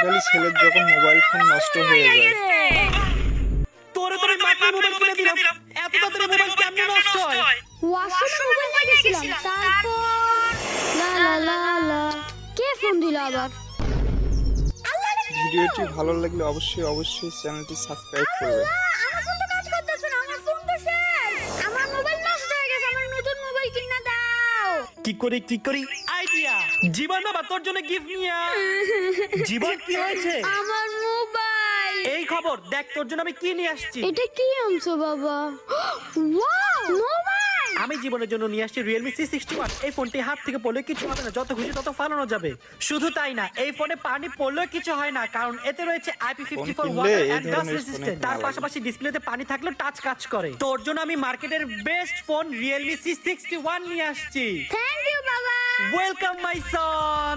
বাঙালি ছেলের যখন mobile phone নষ্ট হয়ে যায়। তোরে মাত্র মোবাইল কিনে দিলাম, এত তাড়াতাড়ি মোবাইল কেমনে নষ্ট হয়? ওয়াশরুমে মোবাইল নিয়ে গেছিলাম, তারপর লা লা লা লা কে ফোন দিল আবার? ভিডিওটি ভালো লাগলে অবশ্যই চ্যানেলটি সাবস্ক্রাইব করবেন। আমার ফোন তো কাজ করতেছে না, আমার ফোন তো শেষ, আমার মোবাইল নষ্ট হয়ে গেছে, আমার নতুন মোবাইল কিনে দাও। কি করি আইডিয়া। জীবন বাবা তোর জন্য গিফট নিয়ে জীবন কি হয়েছে? আমার মোবাইল। এই খবর দেখ, তোর জন্য আমি কি নিয়ে আসছি। এটা কি আনছো বাবা? Wow, mobile. আমি জীবনের জন্য নিয়ে আসছি Realme C61। এই ফোনটি হাত থেকে পড়লে কিছু হবে না, যত খুশি তত ফালানো যাবে। শুধু তাই না, এই ফোনে পানি পড়লেও কিছু হয় না, কারণ এতে রয়েছে IP54 water and dust resistant. তার পাশাপাশি ডিসপ্লেতে পানি থাকলে টাচ কাজ করে। তোর জন্য আমি মার্কেটের বেস্ট ফোন Realme C61 নিয়ে আসছি। থ্যাংক ইউ বাবা। Welcome my Son.